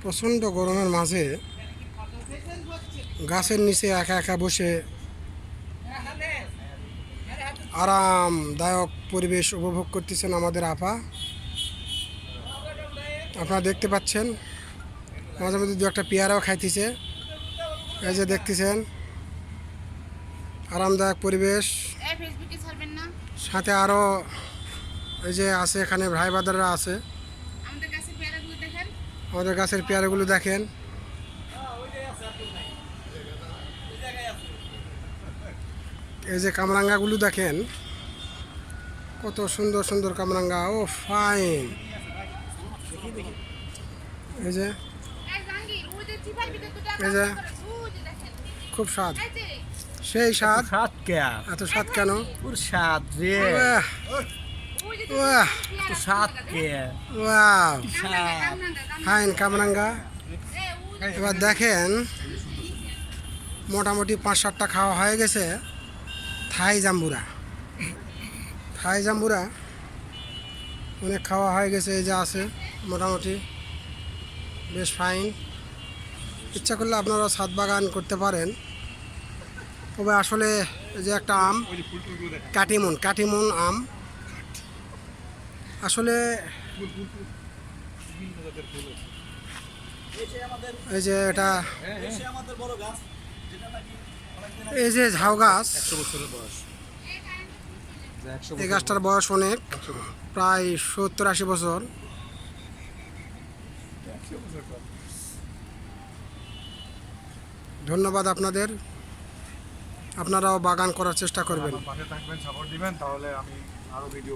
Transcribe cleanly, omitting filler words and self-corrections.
প্রচণ্ড গরমের মাঝে গাছের নিচে একা একা বসে আরামদায়ক পরিবেশ উপভোগ করতেছেন আমাদের আপা। আপনারা দেখতে পাচ্ছেন মাঝে মধ্যে দু একটা পেয়ারাও খাইতেছে। এই যে দেখতেছেন আরামদায়ক পরিবেশ, সাথে আরও এই যে আছে এখানে ভাই বাদাররা আছে। আমাদের গাছের পেয়ারাগুলো দেখেন, এই যে কামরাঙ্গাগুলো দেখেন, কত সুন্দর সুন্দর কামরাঙ্গা। ও ফাইন, এই যে খুব স্বাদ, সেই স্বাদ। স্বাদ কে এত স্বাদ কেন? পুর স্বাদ রে, ওয়াহ স্বাদ কে ওয়াও, স্বাদ। ফাইন কামরাঙ্গা। এবার দেখেন মোটামুটি 5-7টা খাওয়া হয়ে গেছে। থাই জাম্বুরা, থাই জাম্বুরা অনেক খাওয়া হয়ে গেছে। এই যে আছে মোটামুটি বেশ ফাইন। ইচ্ছা করলে আপনারা ছাদ বাগান করতে পারেন। তবে আসলে এই যে একটা আম কাটিমন, কাটিমন আম আসলে, এই যে এটা এই যে ঝাউ গাছ, এই গাছটার বয়স অনেক, প্রায় 70-80 বছর। ধন্যবাদ আপনাদের, আপনারাও বাগান করার চেষ্টা করবেন। পাশে থাকবেন, সাপোর্ট দিবেন, তাহলে আমি আরো ভিডিও